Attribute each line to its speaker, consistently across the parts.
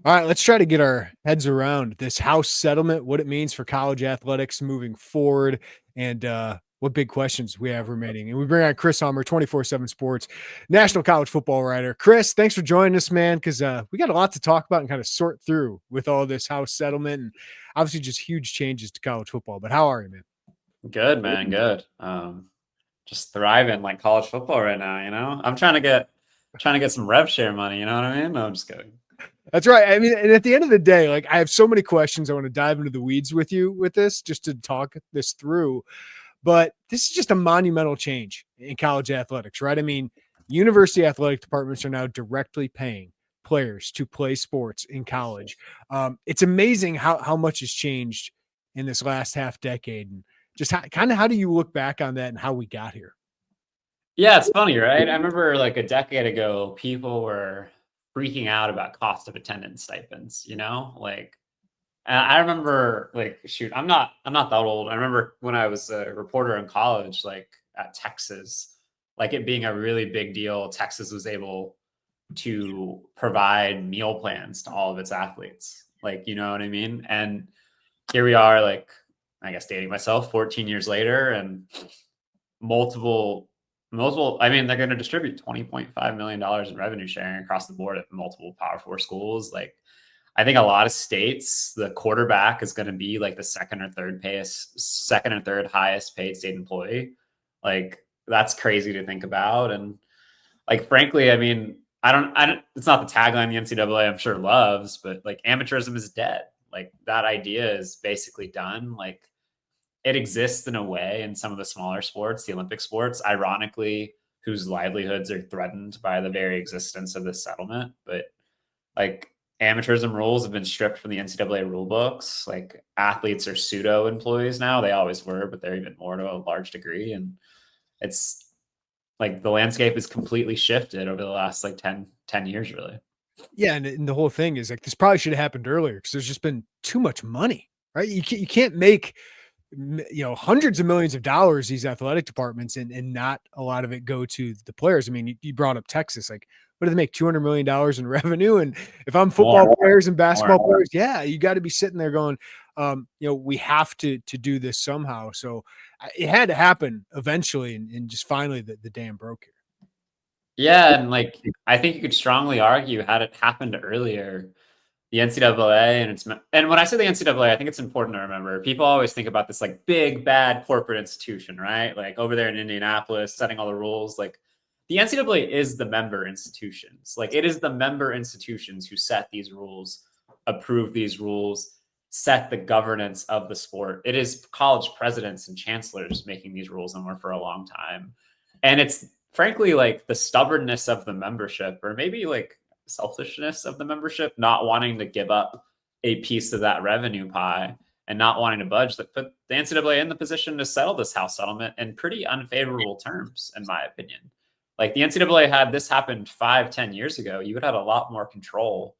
Speaker 1: All right, let's try to get our heads around this House settlement, what it means for college athletics moving forward, and what big questions we have remaining. And we bring on Chris Hummer, 24/7 Sports, national college football writer. Chris, thanks for joining us, man, because we got a lot to talk about and kind of sort through with all this House settlement and obviously just huge changes to college football. But how are you, man?
Speaker 2: Good, man. Good. Just thriving like college football right now, I'm trying to get some rev share money, you know what I mean? No, I'm just kidding.
Speaker 1: That's right. I mean, and at the end of the day, like I have so many questions. I want to dive into the weeds with you with this just to talk this through. But this is just a monumental change in college athletics, right? I mean, university athletic departments are now directly paying players to play sports in college. It's amazing how much has changed in this last half decade, and just how do you look back on that and how we got here?
Speaker 2: Yeah, it's funny, right? I remember like a decade ago, people were freaking out about cost of attendance stipends, Like I remember like shoot, I'm not that old. I remember when I was a reporter in college, like at Texas, like it being a really big deal. Texas was able to provide meal plans to all of its athletes. Like, you know what I mean? And here we are, like, I guess dating myself 14 years later, and multiple, I mean, they're going to distribute $20.5 million in revenue sharing across the board at multiple Power Four schools. Like, I think a lot of states, the quarterback is going to be like the second or third highest paid state employee. Like, that's crazy to think about. And like, frankly, I mean, I don't, it's not the tagline the NCAA I'm sure loves, but like amateurism is dead. Like that idea is basically done. Like it exists in a way in some of the smaller sports, the Olympic sports, ironically, whose livelihoods are threatened by the very existence of this settlement. But like amateurism rules have been stripped from the NCAA rule books. Like athletes are pseudo employees now. They always were, but they're even more to a large degree. And it's like the landscape has completely shifted over the last like 10 years, really.
Speaker 1: Yeah, and the whole thing is like this probably should have happened earlier because there's just been too much money, right? You can't make hundreds of millions of dollars these athletic departments and not a lot of it go to the players. I mean, you brought up Texas, like what do they make $200 million in revenue? And if I'm football
Speaker 2: More,
Speaker 1: players and basketball
Speaker 2: more.
Speaker 1: players, yeah, you got to be sitting there going, we have to do this somehow. So it had to happen eventually, and just finally the dam broke here.
Speaker 2: Yeah, and like I think you could strongly argue had it happened earlier, the NCAA and when I say the NCAA, I think it's important to remember people always think about this like big bad corporate institution, right? Like over there in Indianapolis, setting all the rules. Like the NCAA is the member institutions. Like it is the member institutions who set these rules, approve these rules, set the governance of the sport. It is college presidents and chancellors making these rules and were for a long time. And it's frankly like the stubbornness of the membership, or maybe like selfishness of the membership, not wanting to give up a piece of that revenue pie and not wanting to budge, that put the NCAA in the position to settle this House settlement in pretty unfavorable terms, in my opinion. Like the NCAA had this happened 5-10 years ago, you would have a lot more control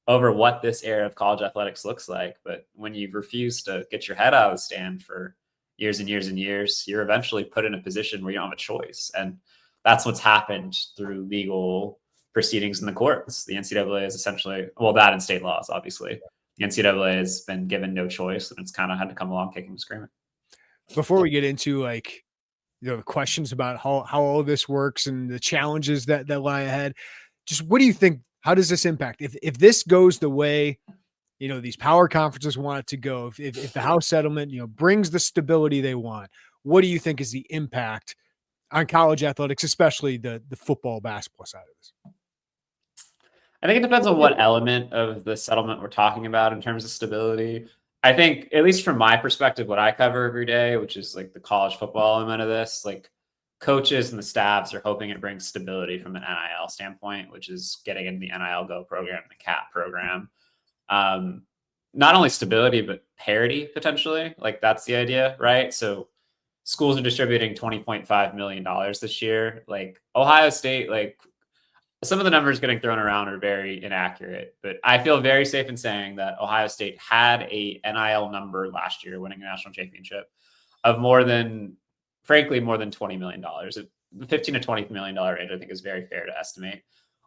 Speaker 2: over what this era of college athletics looks like. But when you refuse to get your head out of the stand for years and years and years, you're eventually put in a position where you don't have a choice. And that's what's happened through legal proceedings in the courts. The NCAA is essentially, well, that and state laws, obviously. The NCAA has been given no choice, and it's kind of had to come along kicking and screaming.
Speaker 1: Before we get into like the questions about how all this works and the challenges that lie ahead, just what do you think? How does this impact if this goes the way these power conferences want it to go? If the House settlement brings the stability they want, what do you think is the impact on college athletics, especially the football basketball side of this?
Speaker 2: I think it depends on what element of the settlement we're talking about in terms of stability. I think, at least from my perspective, what I cover every day, which is like the college football element of this, like coaches and the staffs are hoping it brings stability from an NIL standpoint, which is getting in the NIL Go program, the CAP program. Not only stability, but parity potentially. Like that's the idea, right? So schools are distributing $20.5 million this year. Like Ohio State, like some of the numbers getting thrown around are very inaccurate, but I feel very safe in saying that Ohio State had a NIL number last year, winning a national championship, of frankly, more than $20 million. The $15 to $20 million range, I think, is very fair to estimate.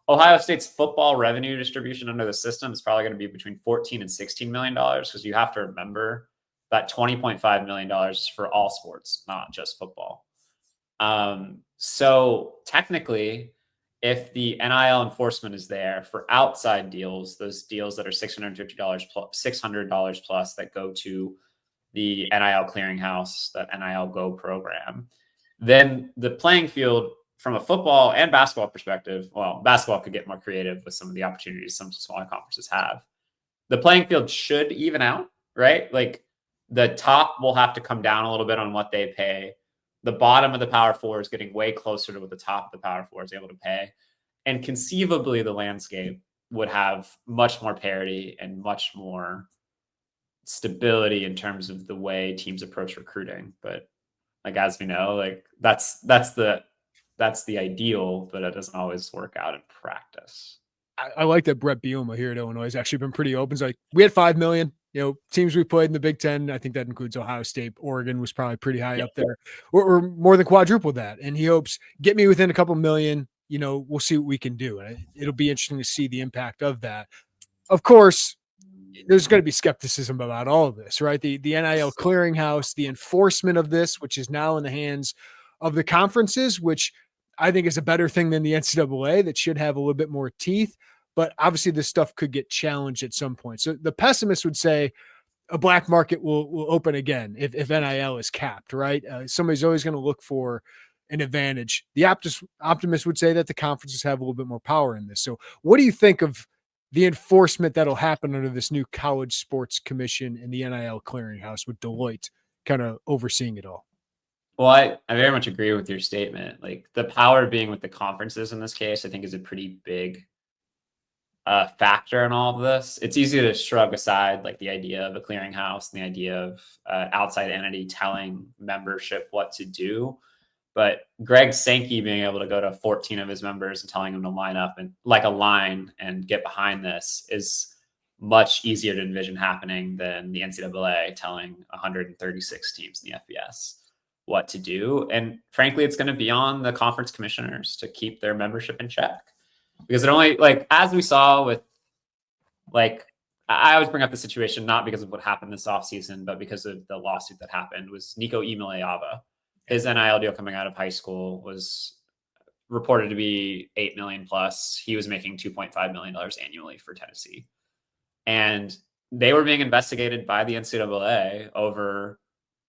Speaker 2: Ohio State's football revenue distribution under the system is probably going to be between $14 and $16 million, because you have to remember that $20.5 million is for all sports, not just football. So technically, if the NIL enforcement is there for outside deals, those deals that are $600 plus that go to the NIL clearinghouse, that NIL Go program, then the playing field from a football and basketball perspective, well, basketball could get more creative with some of the opportunities some smaller conferences have. The playing field should even out, right? Like the top will have to come down a little bit on what they pay. The bottom of the Power Four is getting way closer to what the top of the Power Four is able to pay. And conceivably, the landscape would have much more parity and much more stability in terms of the way teams approach recruiting. But like, as we know, like that's the ideal, but it doesn't always work out in practice.
Speaker 1: I like that Bret Bielema here at Illinois has actually been pretty open. It's like, we had 5 million, teams we played in the Big Ten. I think that includes Ohio State. Oregon was probably pretty high up there. We're more than quadrupled that. And he hopes, get me within a couple million, we'll see what we can do. And it'll be interesting to see the impact of that. Of course, there's going to be skepticism about all of this, right? The NIL clearinghouse, the enforcement of this, which is now in the hands of the conferences, which I think is a better thing than the NCAA, that should have a little bit more teeth. But obviously this stuff could get challenged at some point. So the pessimist would say a black market will open again if NIL is capped, right? Somebody's always going to look for an advantage. The optimist would say that the conferences have a little bit more power in this. So what do you think of the enforcement that'll happen under this new College Sports Commission and the NIL clearinghouse, with Deloitte kind of overseeing it all?
Speaker 2: Well, I very much agree with your statement. Like, the power being with the conferences in this case, I think is a pretty big factor in all of this. It's easy to shrug aside like the idea of a clearinghouse and the idea of outside entity telling membership what to do. But Greg Sankey being able to go to 14 of his members and telling them to line up and like a line and get behind this is much easier to envision happening than the NCAA telling 136 teams in the FBS what to do. And frankly, it's going to be on the conference commissioners to keep their membership in check, because it only, like, as we saw with, like, I always bring up the situation, not because of what happened this offseason, but because of the lawsuit that happened, was Nico Imaleava. His NIL deal coming out of high school was reported to be $8 million plus. He was making $2.5 million annually for Tennessee. And they were being investigated by the NCAA over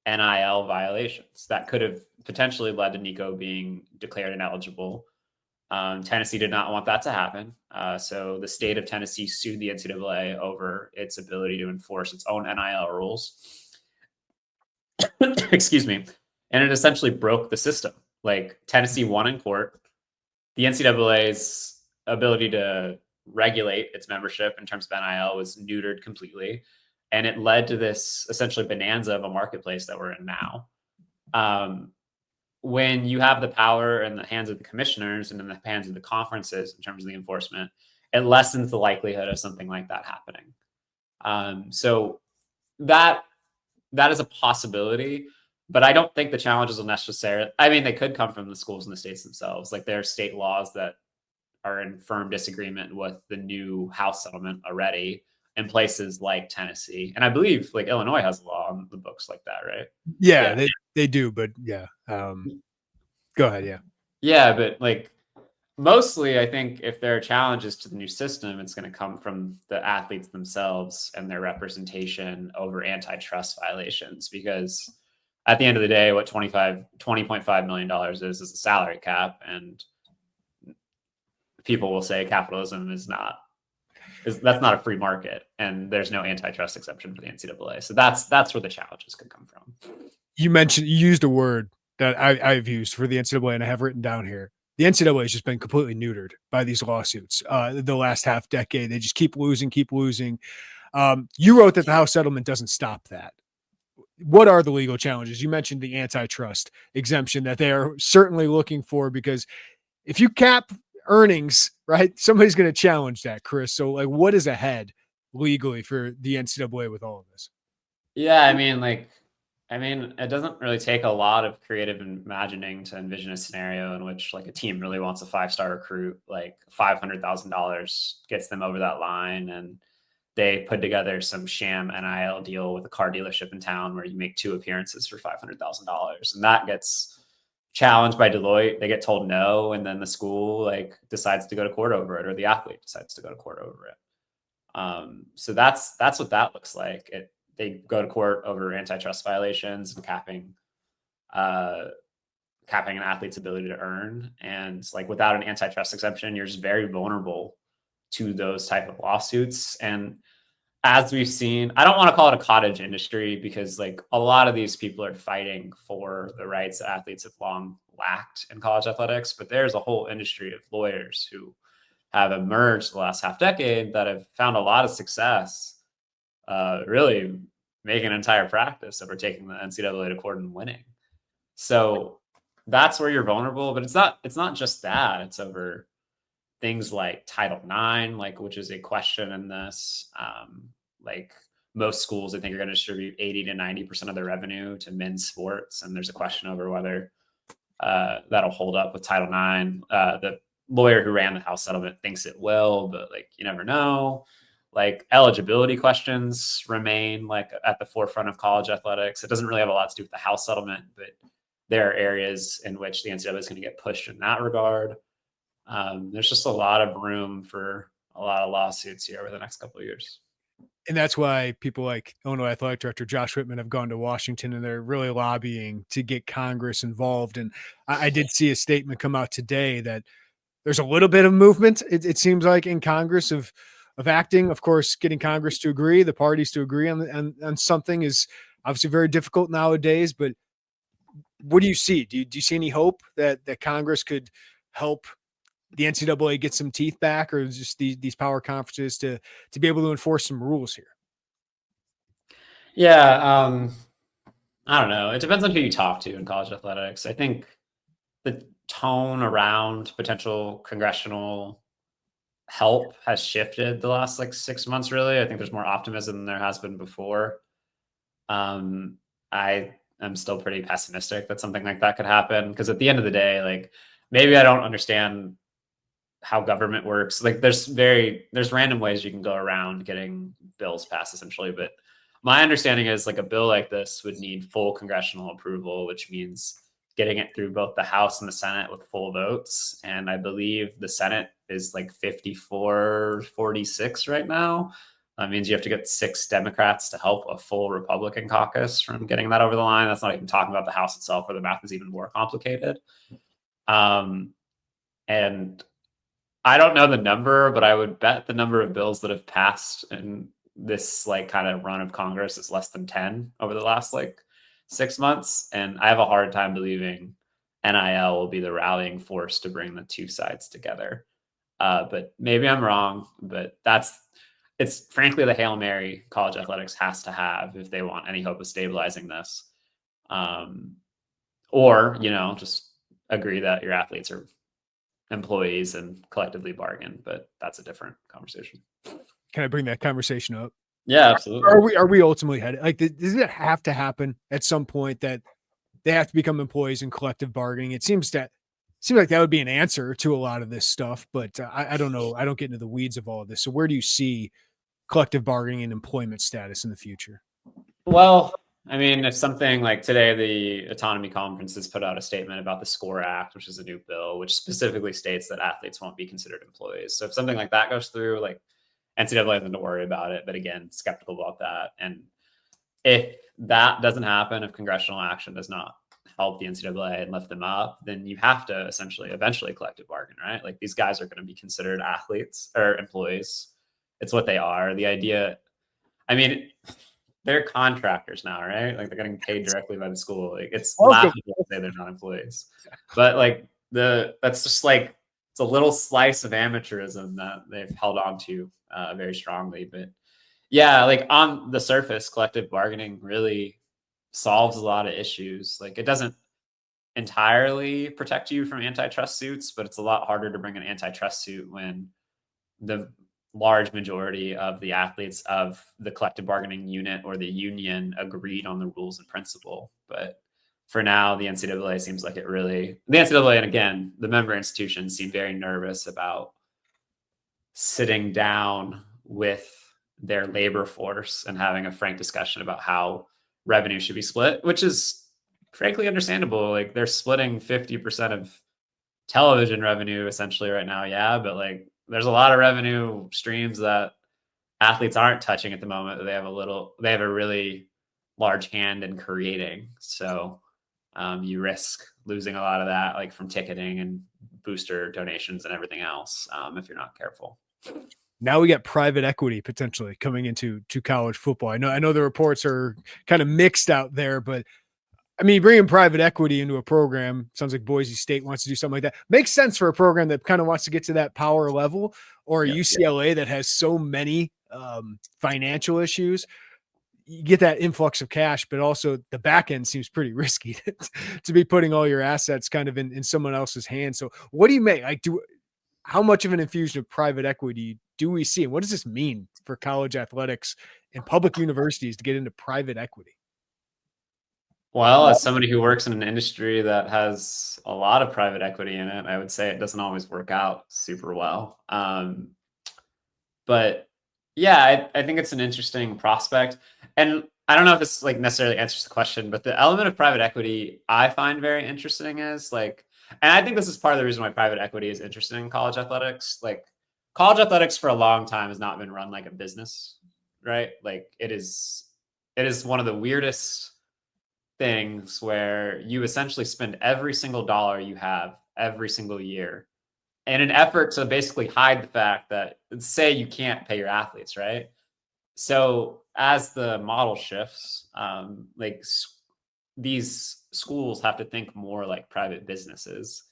Speaker 2: NIL violations that could have potentially led to Nico being declared ineligible. Tennessee did not want that to happen. So the state of Tennessee sued the NCAA over its ability to enforce its own NIL rules. Excuse me. And it essentially broke the system. Like, Tennessee won in court. The NCAA's ability to regulate its membership in terms of NIL was neutered completely. And it led to this essentially bonanza of a marketplace that we're in now. When you have the power in the hands of the commissioners and in the hands of the conferences in terms of the enforcement, it lessens the likelihood of something like that happening. So that is a possibility. But I don't think the challenges will necessarily, I mean, they could come from the schools and the states themselves. Like, there are state laws that are in firm disagreement with the new House settlement already in places like Tennessee. And I believe like Illinois has a law on the books like that, right?
Speaker 1: Yeah. They do, but yeah. Go ahead. Yeah.
Speaker 2: Yeah. But like, mostly I think if there are challenges to the new system, it's going to come from the athletes themselves and their representation over antitrust violations, because at the end of the day, what $20.5 million is a salary cap, and people will say capitalism that's not a free market, and there's no antitrust exception for the NCAA. So that's where the challenges could come from. You
Speaker 1: used a word that I've used for the NCAA, and I have written down here. The NCAA has just been completely neutered by these lawsuits. The last half decade, they just keep losing. You wrote that the House settlement doesn't stop that. What are the legal challenges? You mentioned the antitrust exemption that they are certainly looking for, because if you cap earnings, right, somebody's going to challenge that, Chris. So like, what is ahead legally for the NCAA with all of this?
Speaker 2: Yeah. I mean, like, I mean, it doesn't really take a lot of creative imagining to envision a scenario in which like a team really wants a 5-star recruit, like $500,000 gets them over that line, and they put together some sham NIL deal with a car dealership in town where you make 2 appearances for $500,000, and that gets challenged by Deloitte. They get told no, and then the school like decides to go to court over it, or the athlete decides to go to court over it. So that's what that looks like. They go to court over antitrust violations and capping an athlete's ability to earn. And like without an antitrust exemption, you're just very vulnerable to those type of lawsuits. And as we've seen, I don't want to call it a cottage industry because like a lot of these people are fighting for the rights that athletes have long lacked in college athletics, but there's a whole industry of lawyers who have emerged the last half decade that have found a lot of success, really making an entire practice over taking the NCAA to court and winning. So that's where you're vulnerable, but it's not just that. It's over things like Title IX, like which is a question in this. Like most schools, I think, are going to distribute 80 to 90% of their revenue to men's sports, and there's a question over whether that'll hold up with Title IX. The lawyer who ran the House settlement thinks it will, but like you never know. Like eligibility questions remain like at the forefront of college athletics. It doesn't really have a lot to do with the House settlement, but there are areas in which the NCAA is going to get pushed in that regard. There's just a lot of room for a lot of lawsuits here over the next couple of years.
Speaker 1: And that's why people like Illinois Athletic Director Josh Whitman have gone to Washington, and they're really lobbying to get Congress involved. And I did see a statement come out today that there's a little bit of movement, it seems like, in Congress of acting. Of course, getting Congress to agree, the parties to agree on something is obviously very difficult nowadays. But what do you see? Do you see any hope that Congress could help the NCAA get some teeth back, or just these power conferences to be able to enforce some rules here?
Speaker 2: Yeah, I don't know. It depends on who you talk to in college athletics. I think the tone around potential congressional help has shifted the last like 6 months. Really, I think there's more optimism than there has been before. I am still pretty pessimistic that something like that could happen, because at the end of the day, like maybe I don't understand how government works. Like there's random ways you can go around getting bills passed essentially, but my understanding is like a bill like this would need full congressional approval, which means getting it through both the House and the Senate with full votes. And I believe the Senate is like 54-46 right now. That means you have to get 6 Democrats to help a full Republican caucus from getting that over the line. That's not even talking about the House itself, where the math is even more complicated. And I don't know the number, but I would bet the number of bills that have passed in this like kind of run of Congress is less than 10 over the last like 6 months. And I have a hard time believing NIL will be the rallying force to bring the two sides together. But maybe I'm wrong, but it's frankly the Hail Mary college athletics has to have if they want any hope of stabilizing this. Or, just agree that your athletes are employees and collectively bargain, but that's a different conversation.
Speaker 1: Can I bring that conversation up?
Speaker 2: Yeah, absolutely.
Speaker 1: Are we ultimately headed, like, does it have to happen at some point that they have to become employees in collective bargaining? It seems like that would be an answer to a lot of this stuff, but I don't know. I don't get into the weeds of all of this. So where do you see collective bargaining and employment status in the future?
Speaker 2: Well, I mean, if something like today, the Autonomy Conference has put out a statement about the SCORE Act, which is a new bill, which specifically states that athletes won't be considered employees. So if something like that goes through, like NCAA doesn't to worry about it, but again, skeptical about that. And if that doesn't happen, if congressional action does not help the NCAA and lift them up, then you have to eventually collective bargain, right? Like these guys are going to be considered athletes or employees. It's what they are. The idea, I mean, they're contractors now, right? Like they're getting paid directly by the school. Like it's laughable to say they're not employees, but like that's just like, it's a little slice of amateurism that they've held on to very strongly. But yeah, like on the surface, collective bargaining really solves a lot of issues. Like it doesn't entirely protect you from antitrust suits, but it's a lot harder to bring an antitrust suit when the large majority of the athletes of the collective bargaining unit or the union agreed on the rules and principle. But for now, the NCAA seems like the NCAA, and again, the member institutions seem very nervous about sitting down with their labor force and having a frank discussion about how revenue should be split, which is frankly understandable. Like, they're splitting 50% of television revenue essentially right now. Yeah. But like, there's a lot of revenue streams that athletes aren't touching at the moment that they have a really large hand in creating. So you risk losing a lot of that, like from ticketing and booster donations and everything else, if you're not careful.
Speaker 1: Now we got private equity potentially coming into college football. I know the reports are kind of mixed out there, but I mean, bringing private equity into a program, sounds like Boise State wants to do something like that. Makes sense for a program that kind of wants to get to that power level, or UCLA that has so many financial issues. You get that influx of cash, but also the back end seems pretty risky to be putting all your assets kind of in someone else's hands. So what do you make? Like, how much of an infusion of private equity do we see? And what does this mean for college athletics and public universities to get into private equity?
Speaker 2: Well, as somebody who works in an industry that has a lot of private equity in it, I would say it doesn't always work out super well. But yeah, I think it's an interesting prospect. And I don't know if this like necessarily answers the question, but the element of private equity I find very interesting is like, and I think this is part of the reason why private equity is interested in college athletics. Like, college athletics for a long time has not been run like a business, right? Like, it is one of the weirdest things where you essentially spend every single dollar you have every single year in an effort to basically hide the fact that, say, you can't pay your athletes, right? So as the model shifts, these schools have to think more like private businesses.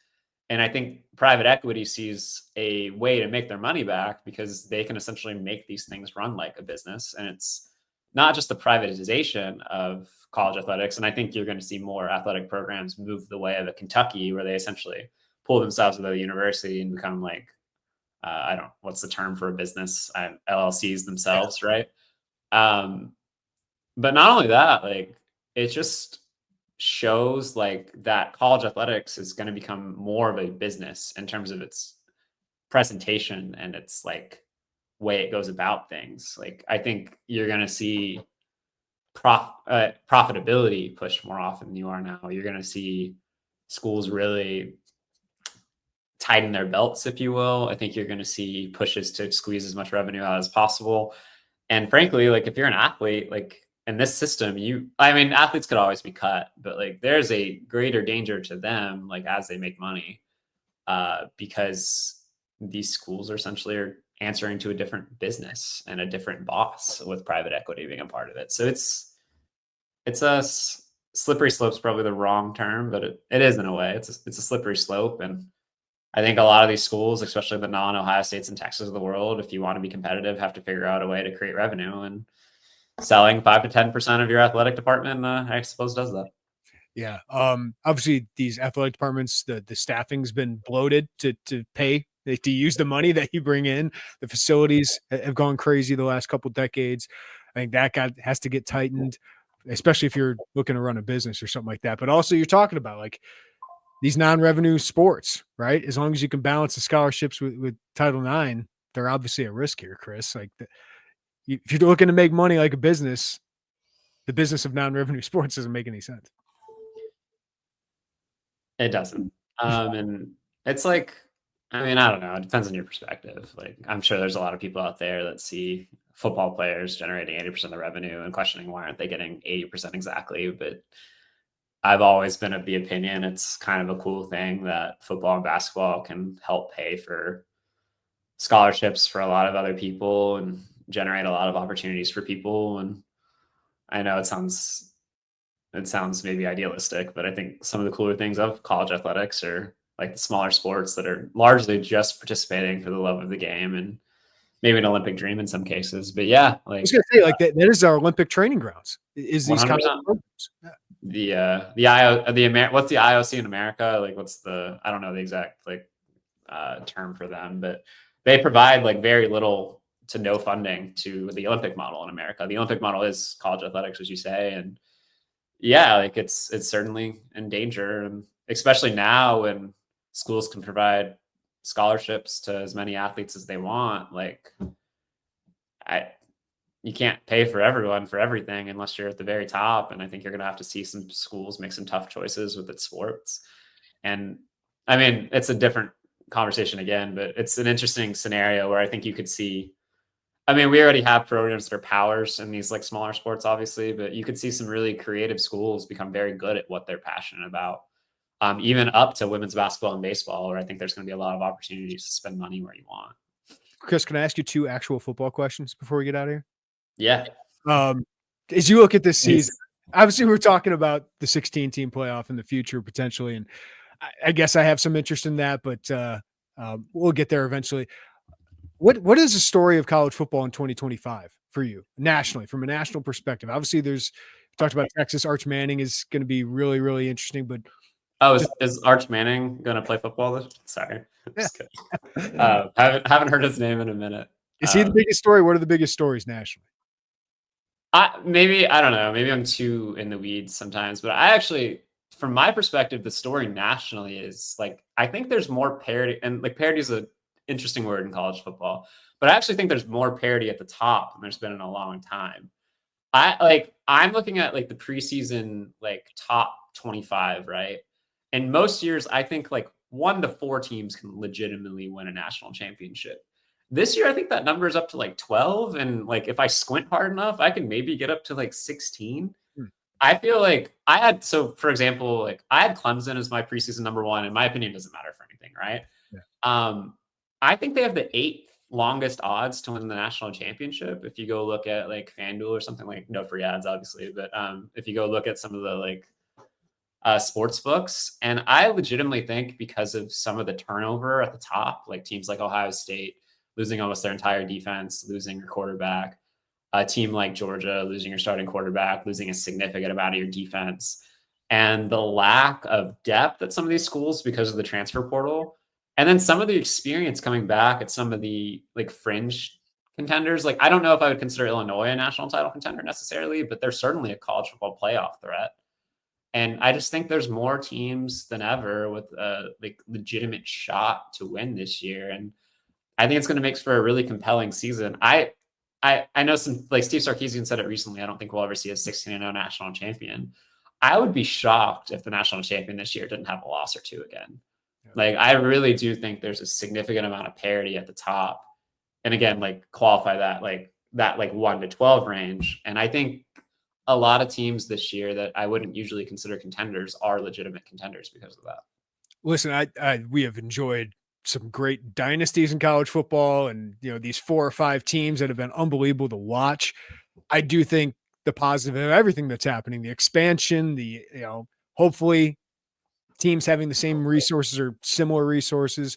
Speaker 2: And I think private equity sees a way to make their money back because they can essentially make these things run like a business. And it's not just the privatization of college athletics. And I think you're going to see more athletic programs move the way of a Kentucky, where they essentially pull themselves out of the university and become like, I don't know, what's the term for a business? LLCs themselves, right? But not only that, like, it just shows like that college athletics is going to become more of a business in terms of its presentation and its like way it goes about things. Like, I think you're going to see profitability pushed more often than you are now. You're going to see schools really tighten their belts, if you will. I think you're going to see pushes to squeeze as much revenue out as possible. And frankly, like, if you're an athlete, like in this system, athletes could always be cut, but like there's a greater danger to them, like as they make money, because these schools are essentially answering to a different business and a different boss, with private equity being a part of it. So it's a slippery slope's probably the wrong term, but it is in a way. It's a slippery slope. And I think a lot of these schools, especially the non-Ohio States and Texas of the world, if you want to be competitive, have to figure out a way to create revenue, and selling 5 to 10% of your athletic department, I suppose, does that.
Speaker 1: Yeah. Obviously these athletic departments, the staffing's been bloated to pay, to use the money that you bring in. The facilities have gone crazy the last couple decades. I think that has to get tightened, especially if you're looking to run a business or something like that. But also, you're talking about like these non-revenue sports, right? As long as you can balance the scholarships with Title IX, they're obviously at risk here, Chris. Like, if you're looking to make money like a business, the business of non-revenue sports doesn't make any sense.
Speaker 2: It doesn't. And it's like, I don't know. It depends on your perspective. Like, I'm sure there's a lot of people out there that see football players generating 80% of the revenue and questioning why aren't they getting 80% exactly. But I've always been of the opinion it's kind of a cool thing that football and basketball can help pay for scholarships for a lot of other people and generate a lot of opportunities for people. And I know it sounds maybe idealistic, but I think some of the cooler things of college athletics are like the smaller sports that are largely just participating for the love of the game, and maybe an Olympic dream in some cases. But yeah, like,
Speaker 1: I was gonna say, like, that is our Olympic training grounds. Is these college programs.
Speaker 2: Yeah. What's the IOC in America? Like, I don't know the exact like term for them, but they provide like very little to no funding to the Olympic model in America. The Olympic model is college athletics, as you say. And yeah, like it's certainly in danger. And especially now when schools can provide scholarships to as many athletes as they want, like you can't pay for everyone for everything unless you're at the very top. And I think you're going to have to see some schools make some tough choices with its sports. And I mean, it's a different conversation again, but it's an interesting scenario where I think you could see, I mean, we already have programs that are powers in these like smaller sports, obviously, but you could see some really creative schools become very good at what they're passionate about. Even up to women's basketball and baseball, where I think there's going to be a lot of opportunities to spend money where you want.
Speaker 1: Chris, can I ask you 2 actual football questions before we get out of here?
Speaker 2: Yeah.
Speaker 1: As you look at this season, obviously we're talking about the 16-team playoff in the future potentially, and I guess I have some interest in that, but we'll get there eventually. What is the story of college football in 2025 for you nationally, from a national perspective? Obviously, we talked about Texas. Arch Manning is going to be really, really interesting. But
Speaker 2: is Arch Manning going to play football this? Sorry,
Speaker 1: yeah.
Speaker 2: Haven't heard his name in a minute.
Speaker 1: Is he the biggest story? What are the biggest stories nationally?
Speaker 2: I don't know. Maybe I'm too in the weeds sometimes, but I actually, from my perspective, the story nationally is like, I think there's more parity, and like parity is an interesting word in college football, but I actually think there's more parity at the top than there's been in a long time. I'm looking at like the preseason, like top 25, right? And most years, I think like 1 to 4 teams can legitimately win a national championship. This year, I think that number is up to like 12. And like, if I squint hard enough, I can maybe get up to like 16. I feel like for example, like I had Clemson as my preseason number 1. In my opinion, doesn't matter for anything, right? Yeah. I think they have the 8th longest odds to win the national championship. If you go look at like FanDuel or something, like no free ads, obviously, but if you go look at some of the like sports books, and I legitimately think because of some of the turnover at the top, like teams like Ohio State losing almost their entire defense, losing your quarterback, a team like Georgia losing your starting quarterback, losing a significant amount of your defense, and the lack of depth at some of these schools because of the transfer portal. And then some of the experience coming back at some of the like fringe contenders. Like, I don't know if I would consider Illinois a national title contender necessarily, but they're certainly a college football playoff threat. And I just think there's more teams than ever with a like legitimate shot to win this year. And I think it's going to make for a really compelling season. I know some, like Steve Sarkisian said it recently, I don't think we'll ever see a 16-0 national champion. I would be shocked if the national champion this year didn't have a loss or 2 again. Like, I really do think there's a significant amount of parity at the top. And again, like qualify that like 1 to 12 range. And I think a lot of teams this year that I wouldn't usually consider contenders are legitimate contenders because of that.
Speaker 1: Listen, we have enjoyed some great dynasties in college football, and these 4 or 5 teams that have been unbelievable to watch. I do think the positive of everything that's happening, the expansion, hopefully teams having the same resources or similar resources,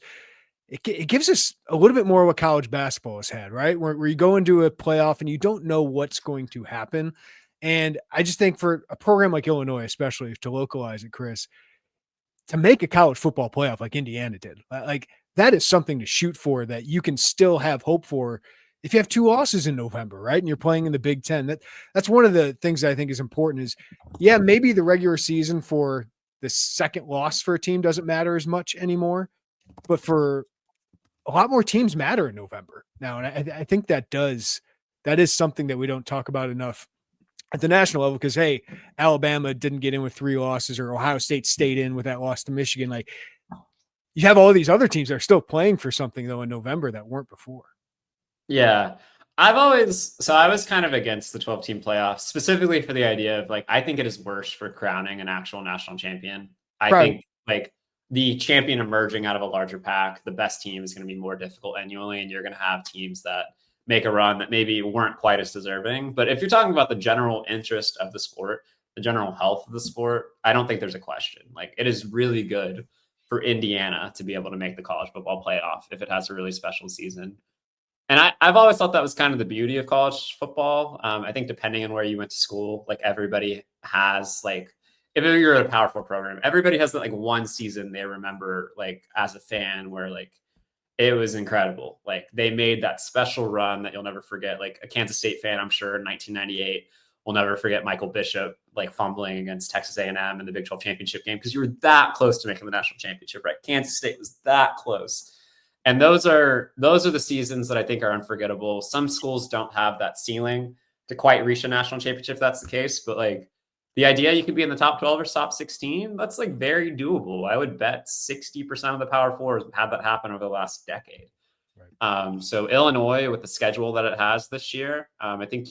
Speaker 1: it gives us a little bit more of what college basketball has had, right? Where you go into a playoff and you don't know what's going to happen. And I just think for a program like Illinois, especially to localize it, Chris, to make a college football playoff like Indiana did, like that is something to shoot for, that you can still have hope for if you have 2 losses in November, right? And you're playing in the Big Ten. That's one of the things that I think is important is, yeah, maybe the regular season for the second loss for a team doesn't matter as much anymore, but for a lot more teams matter in November now. And I think that is something that we don't talk about enough at the national level, because, hey, Alabama didn't get in with 3 losses, or Ohio State stayed in with that loss to Michigan. Like, you have all these other teams that are still playing for something though in November that weren't before.
Speaker 2: Yeah. I was kind of against the 12-team playoffs, specifically for the idea of like, I think it is worse for crowning an actual national champion. I think like the champion emerging out of a larger pack, the best team is going to be more difficult annually. And you're going to have teams that make a run that maybe weren't quite as deserving. But if you're talking about the general interest of the sport, the general health of the sport, I don't think there's a question. Like, it is really good for Indiana to be able to make the college football playoff if it has a really special season. And I've always thought that was kind of the beauty of college football. I think depending on where you went to school, like everybody has like, if you're at a Power 4 program, everybody has like one season they remember like as a fan where like it was incredible. Like they made that special run that you'll never forget. Like a Kansas State fan, I'm sure, in 1998 will never forget Michael Bishop like fumbling against Texas A&M in the Big 12 championship game because you were that close to making the national championship, right? Kansas State was that close. And those are the seasons that I think are unforgettable. Some schools don't have that ceiling to quite reach a national championship if that's the case, but like the idea you could be in the top 12 or top 16, that's like very doable. I would bet 60% of the Power Fours have that happen over the last decade. Right. So Illinois, with the schedule that it has this year, I think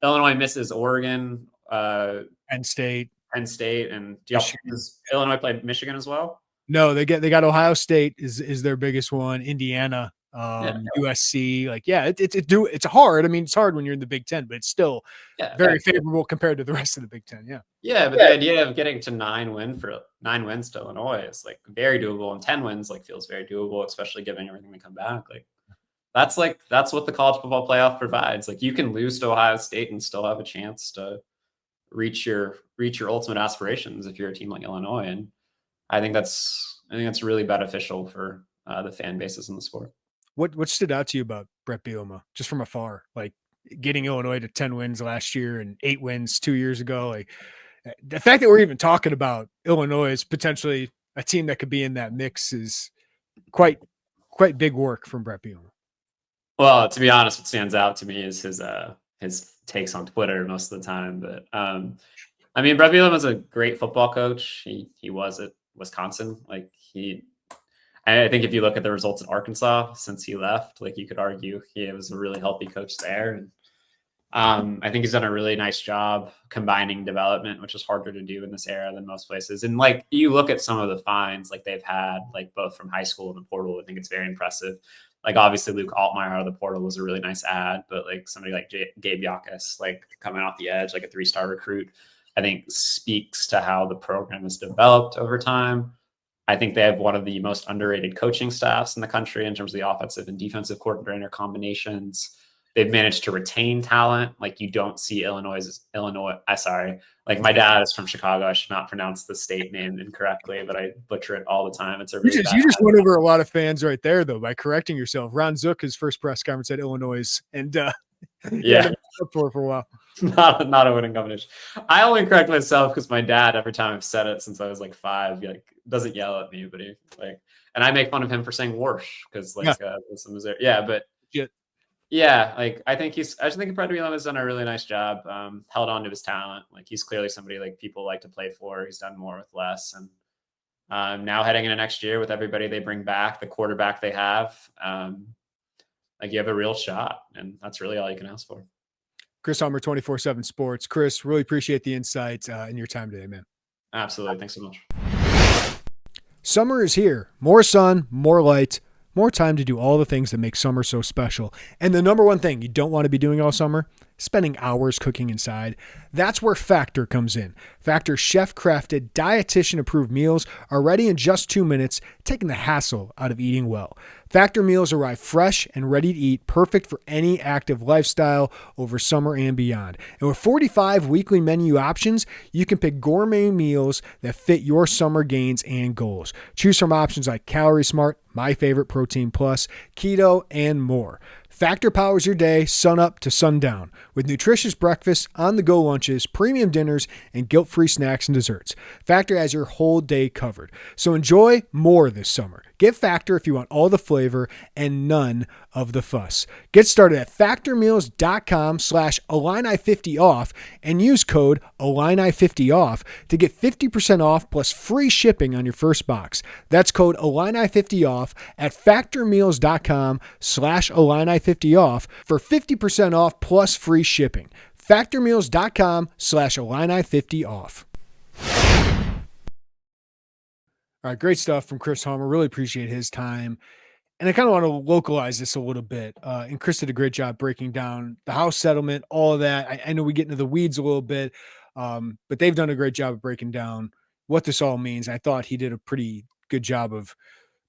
Speaker 2: Illinois misses Oregon,
Speaker 1: Penn State,
Speaker 2: and does Illinois play Michigan as well?
Speaker 1: No, they got Ohio State is their biggest one. Indiana, USC. Like, yeah, it's hard. I mean, it's hard when you're in the Big Ten, but it's still very favorable compared to the rest of the Big Ten. Yeah.
Speaker 2: Yeah, but the idea of getting to 9 wins to Illinois is like very doable, and 10 wins like feels very doable, especially given everything they come back. Like that's what the college football playoff provides. Like you can lose to Ohio State and still have a chance to reach your ultimate aspirations if you're a team like Illinois. And I think that's really beneficial for the fan bases in the sport.
Speaker 1: What stood out to you about Bret Bielema just from afar? Like getting Illinois to 10 wins last year and 8 wins 2 years ago. Like the fact that we're even talking about Illinois as potentially a team that could be in that mix is quite big work from Bret Bielema.
Speaker 2: Well, to be honest, what stands out to me is his takes on Twitter most of the time. But I mean, Bret Bielema is a great football coach. He was at Wisconsin. Like I think if you look at the results in Arkansas since he left, like you could argue he was a really healthy coach there. And I think he's done a really nice job combining development, which is harder to do in this era than most places. And like you look at some of the finds like they've had, like both from high school and the portal, I think it's very impressive. Like obviously Luke Altmaier out of the portal was a really nice ad, but like somebody like Gabe Yakas, like coming off the edge, like a 3-star recruit, I think speaks to how the program has developed over time. I think they have one of the most underrated coaching staffs in the country in terms of the offensive and defensive coordinator combinations. They've managed to retain talent. Like you don't see like my dad is from Chicago. I should not pronounce the state name incorrectly, but I butcher it all the time. It's a really
Speaker 1: you just went over a lot of fans right there though by correcting yourself. Ron Zook, his first press conference at Illinois, and for a while.
Speaker 2: Not a winning combination. I only correct myself because my dad, every time I've said it since I was like 5, like doesn't yell at me, but he like, and I make fun of him for saying "worsh" because like like I think Bret Bielema has done a really nice job. Held on to his talent. Like he's clearly somebody like people like to play for. He's done more with less, and now heading into next year with everybody they bring back, the quarterback they have, like you have a real shot, and that's really all you can ask for.
Speaker 1: Chris Hummer, 24/7 Sports. Chris, really appreciate the insights and your time today, man.
Speaker 2: Absolutely. Thanks so much.
Speaker 1: Summer is here. More sun, more light, more time to do all the things that make summer so special. And the number one thing you don't want to be doing all summer, spending hours cooking inside. That's where Factor comes in. Factor's chef-crafted, dietitian-approved meals are ready in just 2 minutes, taking the hassle out of eating well. Factor meals arrive fresh and ready to eat, perfect for any active lifestyle over summer and beyond. And with 45 weekly menu options, you can pick gourmet meals that fit your summer gains and goals. Choose from options like Calorie Smart, My Favorite Protein Plus, Keto, and more. Factor powers your day, sun up to sundown, with nutritious breakfasts, on-the-go lunches, premium dinners, and guilt-free snacks and desserts. Factor has your whole day covered. So enjoy more this summer. Get Factor if you want all the flavor and none of the fuss. Get started at factormeals.com/Illini50off and use code Illini50off to get 50% off plus free shipping on your first box. That's code Illini50off at factormeals.com/Illini50off for 50% off plus free shipping. factormeals.com/Illini50off. All right, great stuff from Chris Hummer. Really appreciate his time. And I kind of want to localize this a little bit. And Chris did a great job breaking down the House settlement, all of that. I know we get into the weeds a little bit, but they've done a great job of breaking down what this all means. I thought he did a pretty good job of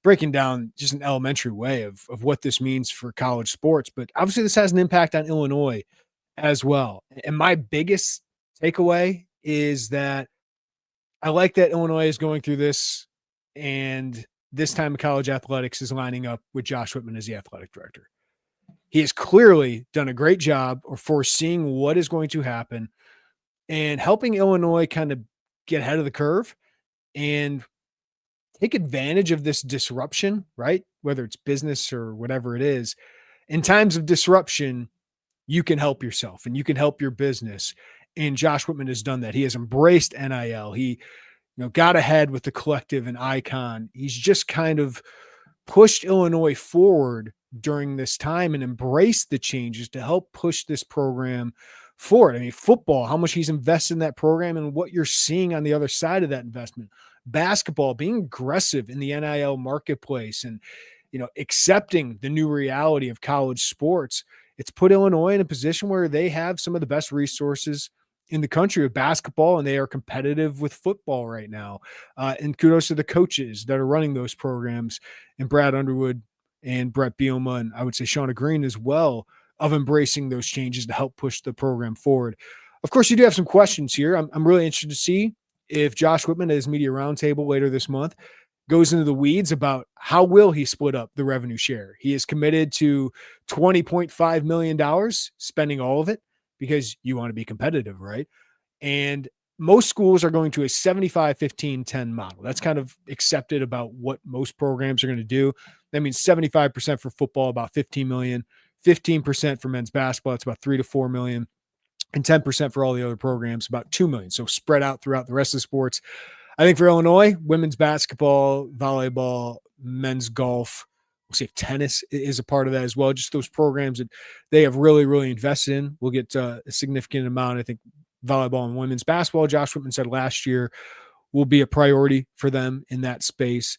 Speaker 1: breaking down just an elementary way of what this means for college sports. But obviously this has an impact on Illinois as well. And my biggest takeaway is that I like that Illinois is going through this and this time of college athletics is lining up with Josh Whitman as the athletic director. He has clearly done a great job of foreseeing what is going to happen and helping Illinois kind of get ahead of the curve and take advantage of this disruption, right? Whether it's business or whatever it is. In times of disruption, you can help yourself and you can help your business. And Josh Whitman has done that. He has embraced NIL. He, got ahead with the collective and icon. He's just kind of pushed Illinois forward during this time and embraced the changes to help push this program forward. I mean, football, how much he's invested in that program and what you're seeing on the other side of that investment. Basketball, being aggressive in the NIL marketplace and, accepting the new reality of college sports. It's put Illinois in a position where they have some of the best resources in the country with basketball, and they are competitive with football right now. And kudos to the coaches that are running those programs, and Brad Underwood and Bret Bielema, and I would say Shauna Green as well, of embracing those changes to help push the program forward. Of course, you do have some questions here. I'm really interested to see if Josh Whitman at his media roundtable later this month goes into the weeds about how will he split up the revenue share. He is committed to $20.5 million, spending all of it because you want to be competitive, right? And most schools are going to a 75-15-10 model. That's kind of accepted about what most programs are going to do. That means 75% for football, about $15 million, 15% for men's basketball, it's about $3 to $4 million, and 10% for all the other programs, about $2 million. So spread out throughout the rest of the sports. I think for Illinois, women's basketball, volleyball, men's golf, we'll see if tennis is a part of that as well. Just those programs that they have really, really invested in. We'll get a significant amount. I think volleyball and women's basketball, Josh Whitman said last year, will be a priority for them in that space.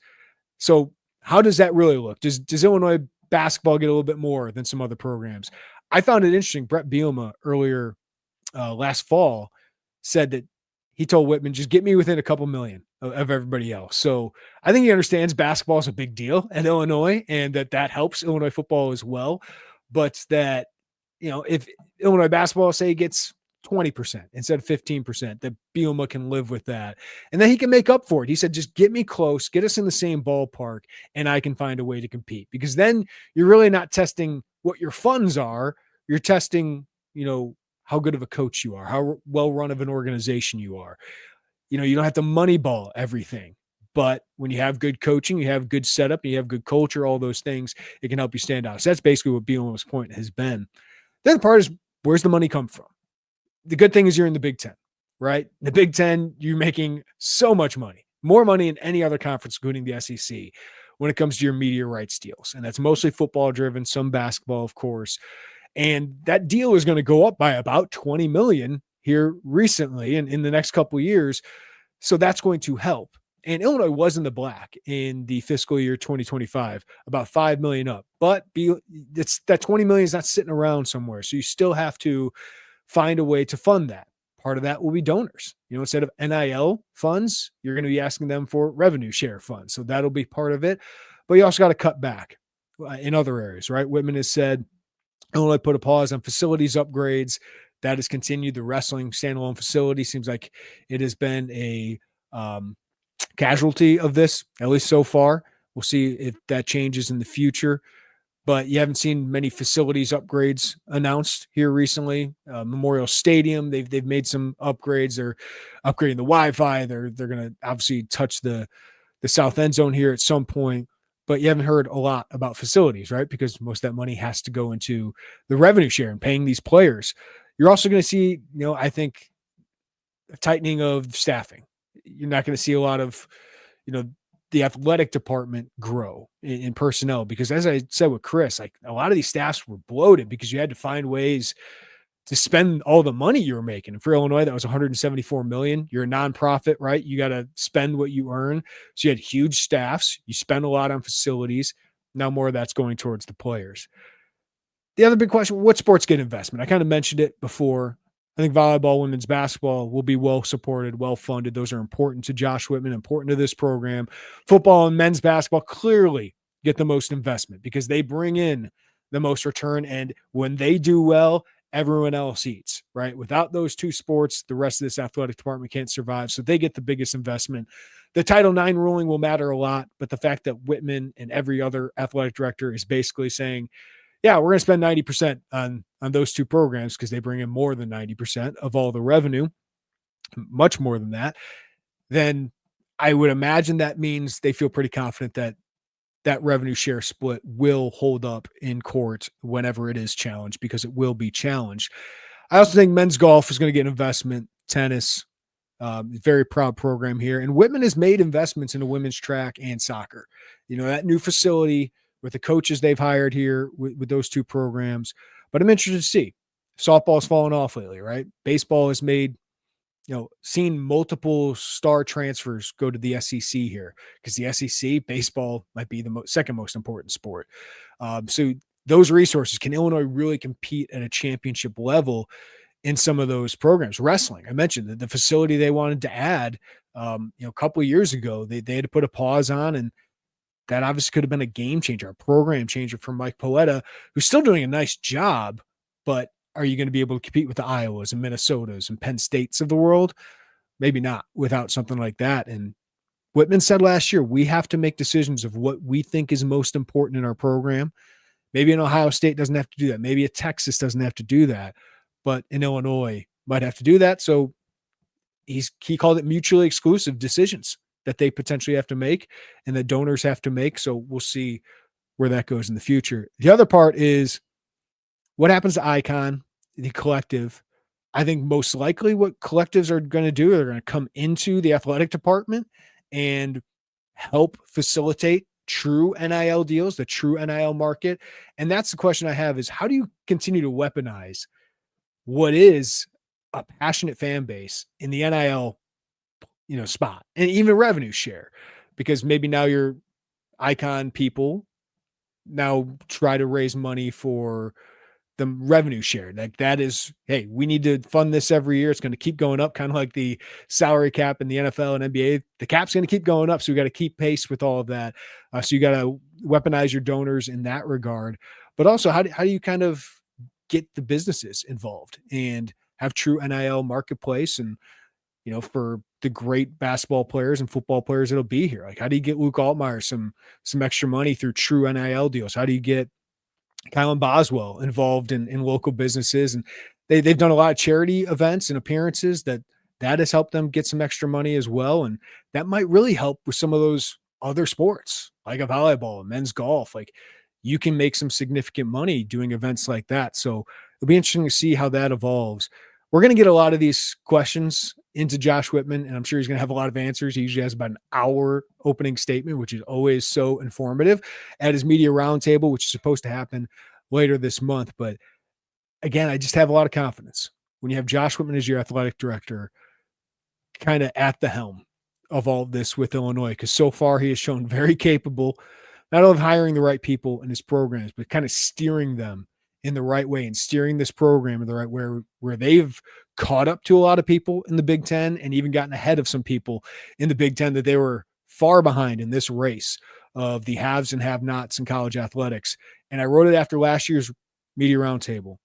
Speaker 1: So how does that really look? Does Illinois basketball get a little bit more than some other programs? I found it interesting. Bret Bielema earlier last fall said that he told Whitman, just get me within a couple million of everybody else. So I think he understands basketball is a big deal at Illinois and that helps Illinois football as well. But that, if Illinois basketball, say, gets 20% instead of 15%, that Bielema can live with that. And then he can make up for it. He said, just get me close, get us in the same ballpark, and I can find a way to compete. Because then you're really not testing what your funds are. You're testing, how good of a coach you are, how well run of an organization you are. You don't have to moneyball everything, but when you have good coaching, you have good setup, you have good culture, all those things, it can help you stand out. So that's basically what Bielema's point has been. The other part is, where's the money come from? The good thing is you're in the Big Ten, right? The Big Ten, you're making so much money, more money than any other conference, including the SEC, when it comes to your media rights deals. And that's mostly football driven, some basketball, of course. And that deal is going to go up by about $20 million here recently and in the next couple of years. So that's going to help. And Illinois was in the black in the fiscal year 2025, about $5 million up. But that $20 million is not sitting around somewhere. So you still have to find a way to fund that. Part of that will be donors. Instead of NIL funds, you're going to be asking them for revenue share funds. So that'll be part of it. But you also got to cut back in other areas, right? Whitman has said, Illinois put a pause on facilities upgrades. That has continued. The wrestling standalone facility seems like it has been a casualty of this, at least so far. We'll see if that changes in the future. But you haven't seen many facilities upgrades announced here recently. Memorial Stadium, they've made some upgrades. They're upgrading the Wi-Fi. They're going to obviously touch the south end zone here at some point. But you haven't heard a lot about facilities, right? Because most of that money has to go into the revenue share and paying these players. You're also going to see, I think, a tightening of staffing. You're not going to see a lot of, the athletic department grow in personnel because, as I said with Chris, like a lot of these staffs were bloated because you had to find ways to spend all the money you were making. And for Illinois, that was $174 million. You're a nonprofit, right? You got to spend what you earn. So you had huge staffs. You spend a lot on facilities. Now more of that's going towards the players. The other big question, what sports get investment? I kind of mentioned it before. I think volleyball, women's basketball will be well supported, well funded. Those are important to Josh Whitman, important to this program. Football and men's basketball clearly get the most investment because they bring in the most return. And when they do well, everyone else eats, right? Without those two sports, the rest of this athletic department can't survive. So they get the biggest investment. The Title IX ruling will matter a lot, but the fact that Whitman and every other athletic director is basically saying, yeah, we're going to spend 90% on those two programs because they bring in more than 90% of all the revenue, much more than that, then I would imagine that means they feel pretty confident that that revenue share split will hold up in court whenever it is challenged, because it will be challenged. I also think men's golf is going to get investment, tennis, very proud program here. And Whitman has made investments into women's track and soccer. That new facility with the coaches they've hired here with those two programs. But I'm interested to see. Softball's fallen off lately, right? Baseball has made, seen multiple star transfers go to the SEC here, because the SEC, baseball might be the second most important sport. So those resources, can Illinois really compete at a championship level in some of those programs? Wrestling, I mentioned that the facility they wanted to add, a couple of years ago, they had to put a pause on, and that obviously could have been a game changer, a program changer for Mike Poeta, who's still doing a nice job, but are you going to be able to compete with the Iowas and Minnesotas and Penn States of the world? Maybe not without something like that. And Whitman said last year, we have to make decisions of what we think is most important in our program. Maybe an Ohio State doesn't have to do that. Maybe a Texas doesn't have to do that, but in Illinois might have to do that. So he called it mutually exclusive decisions that they potentially have to make and that donors have to make. So we'll see where that goes in the future. The other part is what happens to Icon, the collective. I think most likely what collectives are going to do, they're going to come into the athletic department and help facilitate true NIL deals, the true NIL market. And that's the question I have, is how do you continue to weaponize what is a passionate fan base in the NIL, spot, and even revenue share? Because maybe now your Icon people now try to raise money for the revenue share. Like that is, hey, we need to fund this every year. It's going to keep going up, kind of like the salary cap in the NFL and NBA. The cap's going to keep going up. So we got to keep pace with all of that. So you got to weaponize your donors in that regard. But also, how do you kind of get the businesses involved and have true NIL marketplace? And, for the great basketball players and football players that'll be here, like how do you get Luke Altmaier some extra money through true NIL deals? How do you get Kylan Boswell involved in local businesses? And they've done a lot of charity events and appearances that has helped them get some extra money as well. And that might really help with some of those other sports like a volleyball and men's golf. Like you can make some significant money doing events like that. So it'll be interesting to see how that evolves. We're going to get a lot of these questions into Josh Whitman, and I'm sure he's going to have a lot of answers. He usually has about an hour opening statement, which is always so informative, at his media roundtable, which is supposed to happen later this month. But again, I just have a lot of confidence when you have Josh Whitman as your athletic director, kind of at the helm of all of this with Illinois, because so far he has shown very capable, not only of hiring the right people in his programs, but kind of steering them in the right way and steering this program in the right way, where they've caught up to a lot of people in the Big Ten and even gotten ahead of some people in the Big Ten that they were far behind in this race of the haves and have-nots in college athletics. And I wrote it after last year's media roundtable.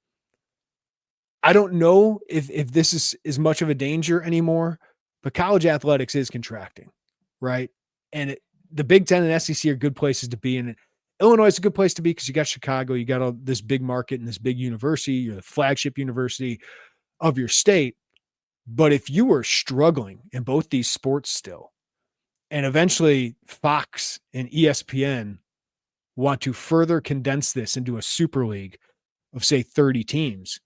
Speaker 1: I don't know if this is as much of a danger anymore, but college athletics is contracting, right? And the Big Ten and SEC are good places to be in. Illinois is a good place to be because you got Chicago, you got all this big market and this big university. You're the flagship university of your state. But if you were struggling in both these sports still, and eventually Fox and ESPN want to further condense this into a super league of, say, 30 teams,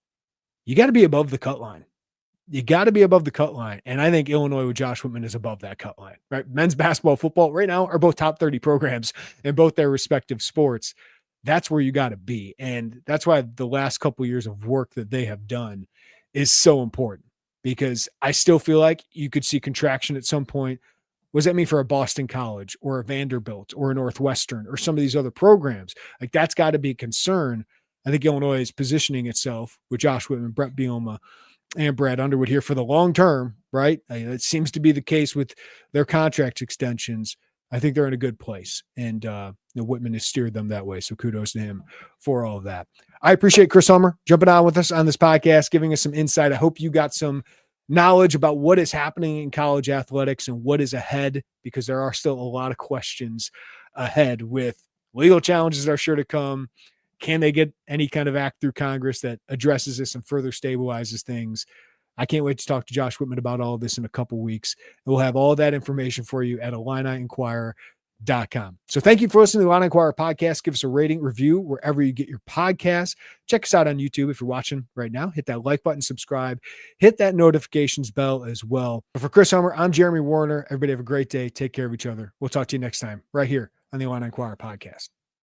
Speaker 1: you got to be above the cut line. You got to be above the cut line. And I think Illinois with Josh Whitman is above that cut line, right? Men's basketball, football right now are both top 30 programs in both their respective sports. That's where you got to be. And that's why the last couple of years of work that they have done is so important, because I still feel like you could see contraction at some point. What does that mean for a Boston College or a Vanderbilt or a Northwestern or some of these other programs? Like that's got to be a concern. I think Illinois is positioning itself with Josh Whitman, Bret Bielema, and Brad Underwood here for the long term, right? It seems to be the case with their contract extensions. I think they're in a good place, and Whitman has steered them that way. So kudos to him for all of that. I appreciate Chris Hummer jumping on with us on this podcast, giving us some insight. I hope you got some knowledge about what is happening in college athletics and what is ahead, because there are still a lot of questions ahead with legal challenges that are sure to come. Can they get any kind of act through Congress that addresses this and further stabilizes things? I can't wait to talk to Josh Whitman about all of this in a couple weeks. And we'll have all that information for you at IlliniInquirer.com. So thank you for listening to the Illini Inquirer Podcast. Give us a rating, review wherever you get your podcasts. Check us out on YouTube if you're watching right now. Hit that like button, subscribe, hit that notifications bell as well. But for Chris Hummer, I'm Jeremy Werner. Everybody have a great day. Take care of each other. We'll talk to you next time right here on the Illini Inquirer Podcast.